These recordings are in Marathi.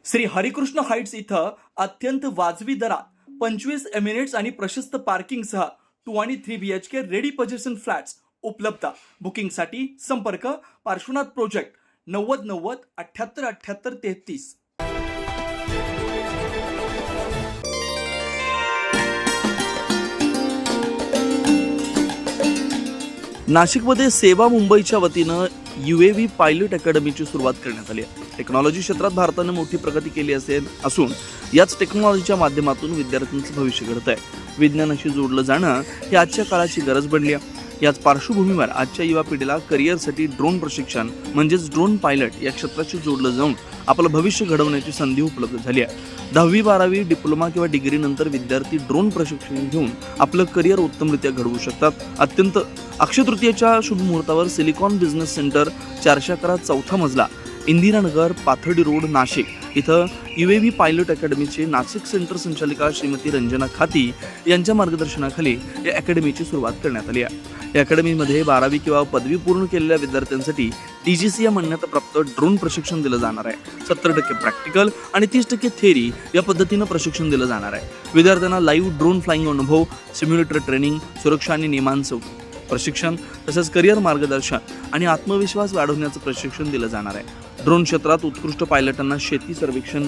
श्री हरिकृष्ण हाइट्स इथं अत्यंत वाजवी दरात 25 एमिरेट्स आणि प्रशस्त पार्किंगसह 2 आणि 3 BHK रेडी पोझिशन फ्लॅट्स उपलब्ध. बुकिंगसाठी संपर्क पार्श्वनाथ प्रोजेक्ट 9090 78 78 33. नाशिकमध्ये सेवा मुंबईच्या वतीनं UAV पायलट अकॅडमीची सुरुवात करण्यात आली आहे. टेक्नॉलॉजी क्षेत्रात भारताने मोठी प्रगती केली असून याच टेक्नॉलॉजीच्या माध्यमातून विद्यार्थ्यांचं भविष्य घडत आहे. विज्ञानाशी जोडलं जाणं ही आजच्या काळाची गरज बनली आहे. याच पार्श्वभूमीवर आजच्या युवा पिढीला करिअरसाठी ड्रोन प्रशिक्षण म्हणजेच ड्रोन पायलट या क्षेत्राशी जोडलं जाऊन आपलं भविष्य घडवण्याची संधी उपलब्ध झाली आहे. 10वी 12वी डिप्लोमा किंवा डिग्री नंतर विद्यार्थी ड्रोन प्रशिक्षण घेऊन आपलं करिअर उत्तमरित्या घडवू शकतात. अत्यंत अक्षय तृतीयेच्या शुभ मुहूर्तावर सिलिकॉन बिझनेस सेंटर 411 चौथा मजला इंदिरानगर पाथर्डी रोड नाशिक इथं UAV पायलट अकॅडमीचे नाशिक सेंटर संचालिका श्रीमती रंजना खाती यांच्या मार्गदर्शनाखाली या अकॅडमीची सुरुवात करण्यात आली आहे. या अकॅडमीमध्ये 12वी किंवा पदवी पूर्ण केलेल्या विद्यार्थ्यांसाठी TGC या मान्यताप्राप्त ड्रोन प्रशिक्षण दिलं जाणार आहे. 70% प्रॅक्टिकल आणि 30% थेअरी या पद्धतीनं प्रशिक्षण दिलं जाणार आहे. विद्यार्थ्यांना लाईव्ह ड्रोन फ्लाइंग अनुभव, सिम्युलेटर ट्रेनिंग, सुरक्षा आणि नियमांचं प्रशिक्षण तसंच करिअर मार्गदर्शन आणि आत्मविश्वास वाढवण्याचं प्रशिक्षण दिलं जाणार आहे. ड्रोन क्षेत्रात उत्कृष्ट पायलटांना शेती सर्वेक्षण,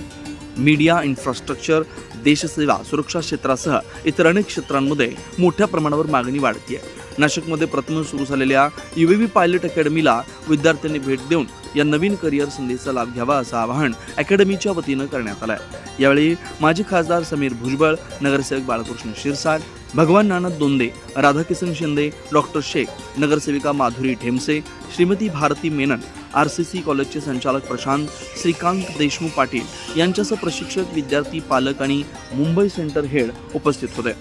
मीडिया, इन्फ्रास्ट्रक्चर, देशसेवा, सुरक्षा क्षेत्रासह इतर अनेक क्षेत्रांमध्ये मोठ्या प्रमाणावर मागणी वाढती आहे. नाशिकमध्ये प्रथम सुरू झालेल्या UAV पायलट अकॅडमीला विद्यार्थ्यांनी भेट देऊन या नवीन करिअर संधीचा लाभ घ्यावा असं आवाहन अकॅडमीच्या वतीनं करण्यात आलं आहे. यावेळी माजी खासदार समीर भुजबळ, नगरसेवक बाळकृष्ण शिरसाट, भगवान नाना दोंदे, राधाकिसन शिंदे, डॉक्टर शेख, नगरसेविका माधुरी ढेमसे, श्रीमती भारती मेनन, RCC कॉलेजचे संचालक प्रशांत, श्रीकांत देशमुख पाटील यांच्यासह प्रशिक्षक, विद्यार्थी, पालक आणि मुंबई सेंटर हेड उपस्थित होते.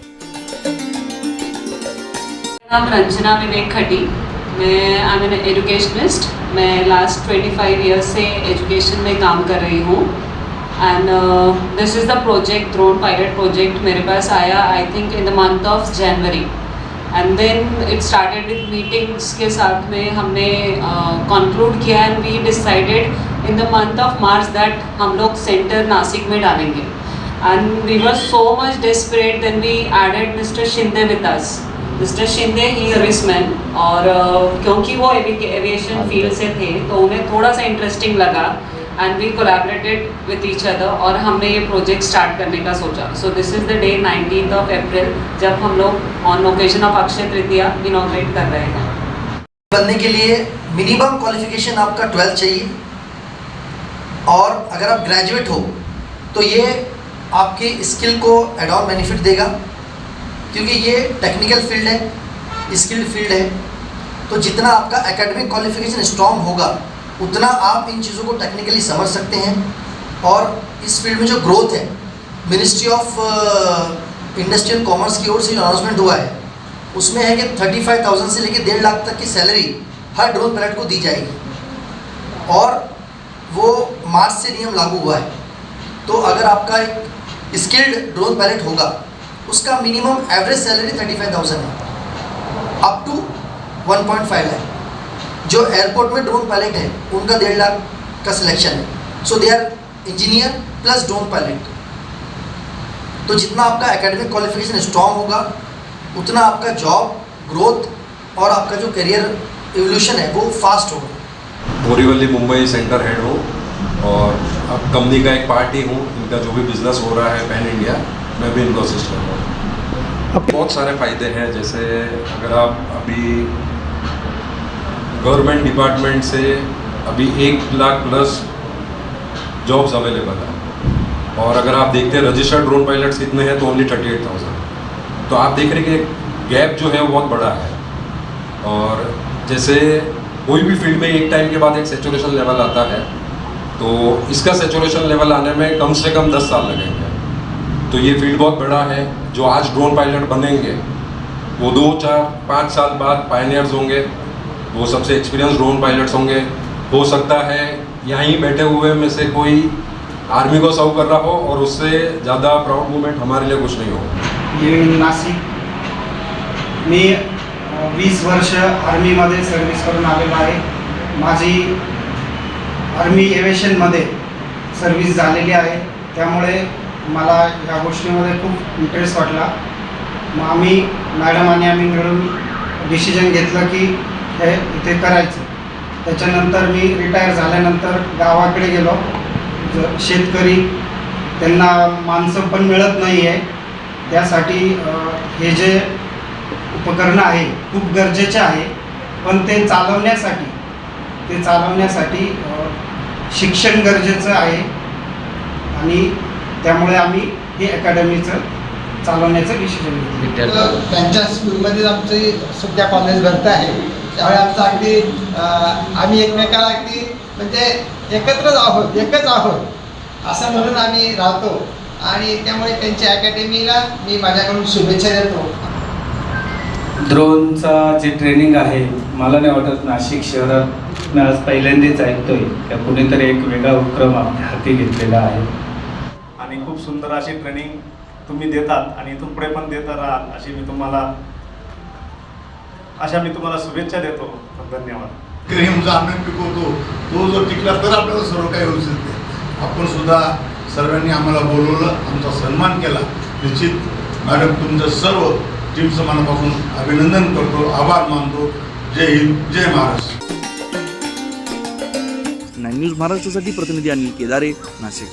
नाम रंजना विवेक खटी. मैं आई एम एन एजुकेशनिस्ट. मैं लास्ट 25 ईयर्स से एजुकेशन में काम कर रही हूँ and this is the project drone pilot project मेरे पास आया I think in the month of January and then it started with meetings के साथ में हमने कंक्लूड किया and we decided in the month of March that हम लोग सेंटर नासिक में डालेंगे and we were so much desperate then we added mister Shinde with us. Mister Shinde he serviceman और क्योंकि वो एविएशन फील्ड से थे तो उन्हें थोड़ा सा इंटरेस्टिंग लगा एंड वी कोलैबोरेटेड विद ईच अदर और हमने ये प्रोजेक्ट स्टार्ट करने का सोचा. So this is the day 19th of April जब हम लोग on occasion of Akshaya Tritiya inaugurate कर रहे हैं. बनने के लिए मिनिमम क्वालिफिकेशन आपका 12th चाहिए और अगर आप ग्रेजुएट हो तो ये आपके स्किल को एड ऑन बेनिफिट देगा क्योंकि ये टेक्निकल फील्ड है, स्किल्ड फील्ड है. तो जितना आपका एकेडमिक क्वालिफिकेशन स्ट्रॉन्ग होगा उतना आप इन चीज़ों को टेक्निकली समझ सकते हैं. और इस फील्ड में जो ग्रोथ है, ministry of industry end commerce की ओर से जो अनाउंसमेंट हुआ है उसमें है कि 35,000 से लेकर 1.5 लाख तक की सैलरी हर ड्रोन पायलट को दी जाएगी और वो मार्च से नियम लागू हुआ है. तो अगर आपका एक स्किल्ड ड्रोन पायलट होगा उसका मिनिमम एवरेज सैलरी 35,000 है अप टू 1.5 लाख. जो एयरपोर्ट में ड्रोन पायलट है उनका 1.5 लाख का सिलेक्शन है. So they are engineer plus drone pilot. तो जितना आपका एकेडमिक क्वालिफिकेशन स्ट्रॉन्ग होगा उतना आपका जॉब ग्रोथ और आपका जो करियर एवोल्यूशन है वो फास्ट होगा. बोरीवली मुंबई सेंटर हेड हूँ और अब कंपनी का एक पार्ट ही हूँ. इनका जो भी बिजनेस हो रहा है पैन इंडिया मैं भी इनको असिस्ट कर रहा हूँ. बहुत सारे फ़ायदे हैं. जैसे अगर आप अभी गवर्नमेंट डिपार्टमेंट से अभी 1 लाख प्लस जॉब्स अवेलेबल हैं और अगर आप देखते हैं रजिस्टर्ड ड्रोन पायलट्स कितने हैं तो ओनली 38,000. तो आप देख रहे हैं कि गैप जो है वो बहुत बड़ा है. और जैसे कोई भी फील्ड में एक टाइम के बाद एक सेचुरेशन लेवल आता है तो इसका सेचुरेशन लेवल आने में कम से कम 10 साल लगेंगे. तो ये फील्ड बहुत बड़ा है. जो आज ड्रोन पायलट बनेंगे वो 2, 4, 5 साल बाद पायनियर्स होंगे. वो सबसे एक्सपीरियंस ड्रोन पायलट्स होंगे. हो सकता है यहीं बैठे हुए में से कोई आर्मी को सर्व कर रहा हो और उससे ज़्यादा प्राउड मोमेंट हमारे लिए कुछ नहीं हो. ये नाशिक मी 20 वर्ष आर्मीमध्ये सर्व्हिस करून आलेलो आहे. माझी आर्मी एव्हिएशनमध्ये सर्व्हिस झालेली आहे, त्यामुळे मला या गोष्टीमध्ये खूप इंटरेस्ट वाटला. मग आम्ही मॅडम आणि आम्ही मिळून डिसिजन घेतलं की हे इथे करायचं. त्याच्यानंतर मी रिटायर झाल्यानंतर गावाकडे गेलो. शेतकरी त्यांना माणसं पण मिळत नाही आहे, त्यासाठी हे जे उपकरणं आहे खूप गरजेचे आहे, पण ते चालवण्यासाठी शिक्षण गरजेचं आहे आणि त्यामुळे आम्ही हे अकॅडमीचं चालवण्याचं डिसिजन घेतलं. त्यांच्या स्कूलमध्येच आमची सध्या कॉलेज भरतं आहे, त्यामुळे आमचं अगदी आम्ही एकमेकाला अगदी म्हणजे एकच आहोत असं म्हणून आम्ही राहतो आणि त्यामुळे त्यांच्या अकॅडमीला मी माझ्याकडून शुभेच्छा देतो. ड्रोनचा जे ट्रेनिंग आहे, मला नाही वाटत नाशिक शहरात मी आज पहिल्यांदाच ऐकतोय का कुणीतरी एक वेगळा उपक्रम आपल्या हाती घेतलेला आहे. आणि खूप सुंदर अशी ट्रेनिंग तुम्ही देतात आणि इथून पुढे पण देत राहाल अशी मी तुम्हाला शुभेच्छा देतो. धन्यवाद. क्रीम जो आम्ही पिकवतो तो जर टिकला तर आपल्याला सर्व काही होऊ शकते. आपण सुद्धा सर्वांनी आम्हाला बोलवलं, आमचा सन्मान केला. निश्चित मॅडम तुमचं सर्व टीमचं मनापासून अभिनंदन करतो, आभार मानतो. जय हिंद, जय महाराष्ट्र. 9 न्यूज महाराष्ट्रासाठी प्रतिनिधी अनिल केदारे, नाशिक.